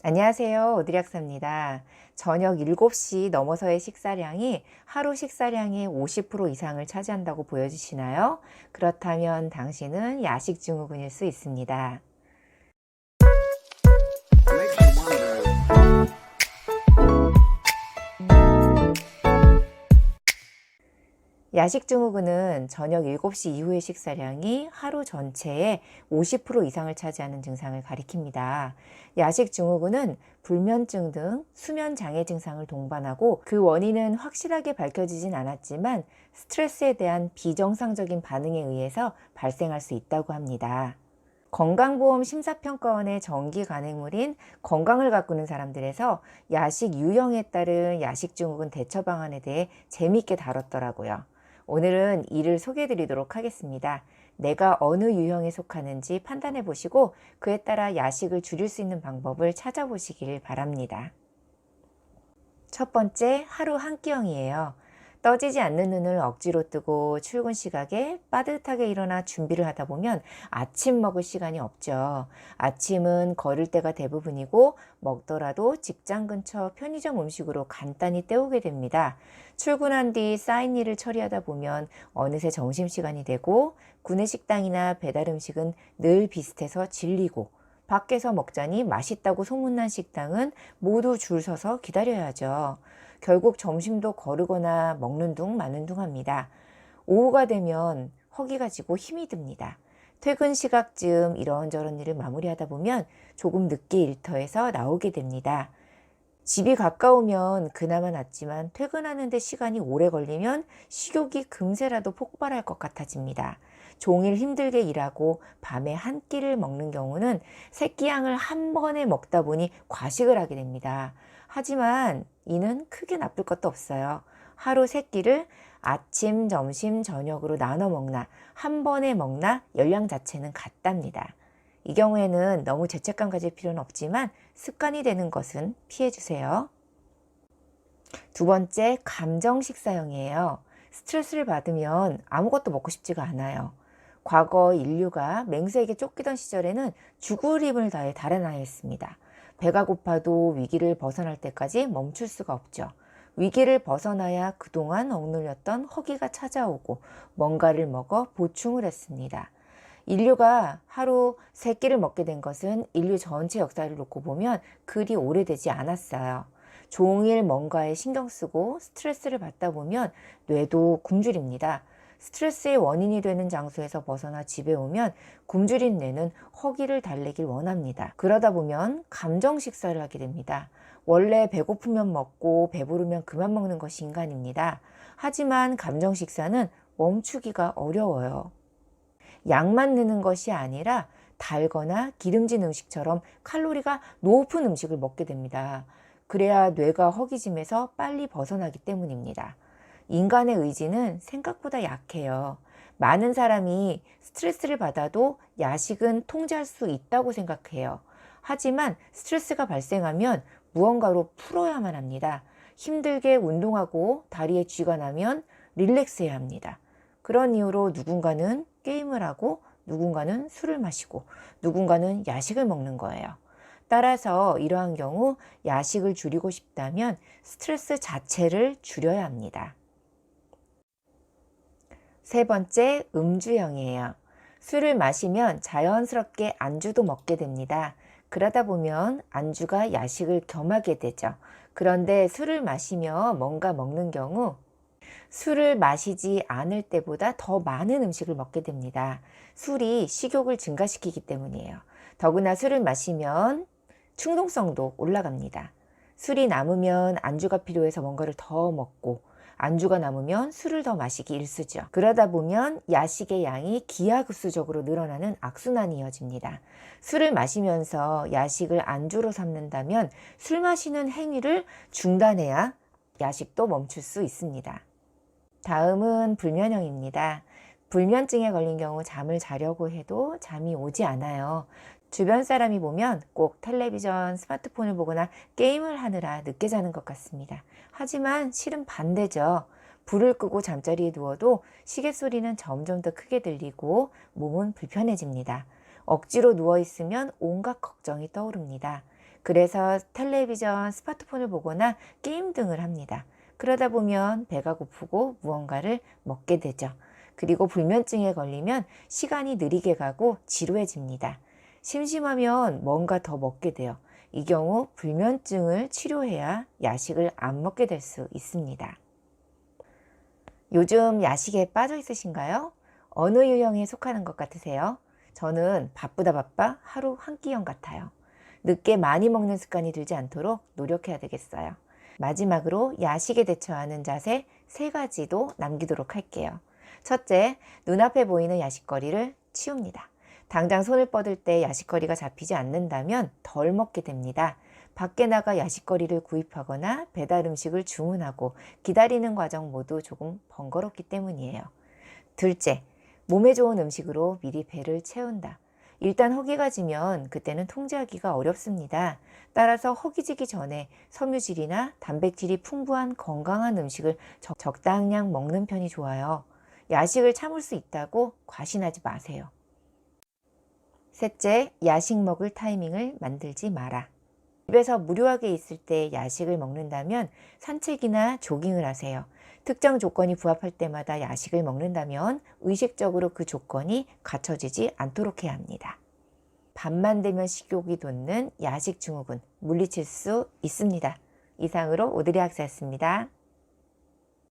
안녕하세요. 오드리 학사입니다. 저녁 7시 넘어서의 식사량이 하루 식사량의 50% 이상을 차지한다고 보여지시나요? 그렇다면 당신은 야식 증후군일 수 있습니다. 야식 증후군은 저녁 7시 이후의 식사량이 하루 전체의 50% 이상을 차지하는 증상을 가리킵니다. 야식 증후군은 불면증 등 수면 장애 증상을 동반하고 그 원인은 확실하게 밝혀지진 않았지만 스트레스에 대한 비정상적인 반응에 의해서 발생할 수 있다고 합니다. 건강보험 심사평가원의 정기 간행물인 건강을 가꾸는 사람들에서 야식 유형에 따른 야식 증후군 대처 방안에 대해 재미있게 다뤘더라고요. 오늘은 이를 소개해 드리도록 하겠습니다. 내가 어느 유형에 속하는지 판단해 보시고 그에 따라 야식을 줄일 수 있는 방법을 찾아보시길 바랍니다. 첫 번째, 하루 한 끼형이에요. 떠지지 않는 눈을 억지로 뜨고 출근 시각에 빠듯하게 일어나 준비를 하다 보면 아침 먹을 시간이 없죠. 아침은 걸을 때가 대부분이고 먹더라도 직장 근처 편의점 음식으로 간단히 때우게 됩니다. 출근한 뒤 쌓인 일을 처리하다 보면 어느새 점심시간이 되고 구내식당이나 배달 음식은 늘 비슷해서 질리고 밖에서 먹자니 맛있다고 소문난 식당은 모두 줄 서서 기다려야죠. 결국 점심도 거르거나 먹는 둥 마는 둥 합니다. 오후가 되면 허기가 지고 힘이 듭니다. 퇴근 시각쯤 이런저런 일을 마무리하다 보면 조금 늦게 일터에서 나오게 됩니다. 집이 가까우면 그나마 낫지만 퇴근하는데 시간이 오래 걸리면 식욕이 금세라도 폭발할 것 같아집니다. 종일 힘들게 일하고 밤에 한 끼를 먹는 경우는 세 끼양을 한 번에 먹다 보니 과식을 하게 됩니다. 하지만 이는 크게 나쁠 것도 없어요. 하루 세 끼를 아침, 점심, 저녁으로 나눠 먹나 한 번에 먹나 열량 자체는 같답니다. 이 경우에는 너무 죄책감 가질 필요는 없지만 습관이 되는 것은 피해 주세요. 두 번째, 감정 식사형이에요. 스트레스를 받으면 아무것도 먹고 싶지가 않아요. 과거 인류가 맹수에게 쫓기던 시절에는 죽을 힘을 다해 달아나야 했습니다. 배가 고파도 위기를 벗어날 때까지 멈출 수가 없죠. 위기를 벗어나야 그동안 억눌렸던 허기가 찾아오고 뭔가를 먹어 보충을 했습니다. 인류가 하루 3끼를 먹게 된 것은 인류 전체 역사를 놓고 보면 그리 오래되지 않았어요. 종일 뭔가에 신경 쓰고 스트레스를 받다 보면 뇌도 굶주립니다. 스트레스의 원인이 되는 장소에서 벗어나 집에 오면 굶주린 뇌는 허기를 달래길 원합니다. 그러다 보면 감정 식사를 하게 됩니다. 원래 배고프면 먹고 배부르면 그만 먹는 것이 인간입니다. 하지만 감정 식사는 멈추기가 어려워요. 양만 넣는 것이 아니라 달거나 기름진 음식처럼 칼로리가 높은 음식을 먹게 됩니다. 그래야 뇌가 허기짐에서 빨리 벗어나기 때문입니다. 인간의 의지는 생각보다 약해요. 많은 사람이 스트레스를 받아도 야식은 통제할 수 있다고 생각해요. 하지만 스트레스가 발생하면 무언가로 풀어야만 합니다. 힘들게 운동하고 다리에 쥐가 나면 릴렉스해야 합니다. 그런 이유로 누군가는 게임을 하고 누군가는 술을 마시고 누군가는 야식을 먹는 거예요. 따라서 이러한 경우 야식을 줄이고 싶다면 스트레스 자체를 줄여야 합니다. 세 번째, 음주형이에요. 술을 마시면 자연스럽게 안주도 먹게 됩니다. 그러다 보면 안주가 야식을 겸하게 되죠. 그런데 술을 마시며 뭔가 먹는 경우 술을 마시지 않을 때보다 더 많은 음식을 먹게 됩니다. 술이 식욕을 증가시키기 때문이에요. 더구나 술을 마시면 충동성도 올라갑니다. 술이 남으면 안주가 필요해서 뭔가를 더 먹고 안주가 남으면 술을 더 마시기 일쑤죠. 그러다 보면 야식의 양이 기하급수적으로 늘어나는 악순환이 이어집니다. 술을 마시면서 야식을 안주로 삼는다면 술 마시는 행위를 중단해야 야식도 멈출 수 있습니다. 다음은 불면형입니다. 불면증에 걸린 경우 잠을 자려고 해도 잠이 오지 않아요. 주변 사람이 보면 꼭 텔레비전, 스마트폰을 보거나 게임을 하느라 늦게 자는 것 같습니다. 하지만 실은 반대죠. 불을 끄고 잠자리에 누워도 시계 소리는 점점 더 크게 들리고 몸은 불편해집니다. 억지로 누워있으면 온갖 걱정이 떠오릅니다. 그래서 텔레비전, 스마트폰을 보거나 게임 등을 합니다. 그러다 보면 배가 고프고 무언가를 먹게 되죠. 그리고 불면증에 걸리면 시간이 느리게 가고 지루해집니다. 심심하면 뭔가 더 먹게 돼요. 이 경우 불면증을 치료해야 야식을 안 먹게 될 수 있습니다. 요즘 야식에 빠져 있으신가요? 어느 유형에 속하는 것 같으세요? 저는 바쁘다 바빠 하루 한 끼형 같아요. 늦게 많이 먹는 습관이 들지 않도록 노력해야 되겠어요. 마지막으로 야식에 대처하는 자세 3가지도 남기도록 할게요. 첫째, 눈앞에 보이는 야식거리를 치웁니다. 당장 손을 뻗을 때 야식거리가 잡히지 않는다면 덜 먹게 됩니다. 밖에 나가 야식거리를 구입하거나 배달 음식을 주문하고 기다리는 과정 모두 조금 번거롭기 때문이에요. 둘째, 몸에 좋은 음식으로 미리 배를 채운다. 일단 허기가 지면 그때는 통제하기가 어렵습니다. 따라서 허기지기 전에 섬유질이나 단백질이 풍부한 건강한 음식을 적당량 먹는 편이 좋아요. 야식을 참을 수 있다고 과신하지 마세요. 셋째, 야식 먹을 타이밍을 만들지 마라. 집에서 무료하게 있을 때 야식을 먹는다면 산책이나 조깅을 하세요. 특정 조건이 부합할 때마다 야식을 먹는다면 의식적으로 그 조건이 갖춰지지 않도록 해야 합니다. 밤만 되면 식욕이 돋는 야식 증후군 물리칠 수 있습니다. 이상으로 오드리 학사였습니다.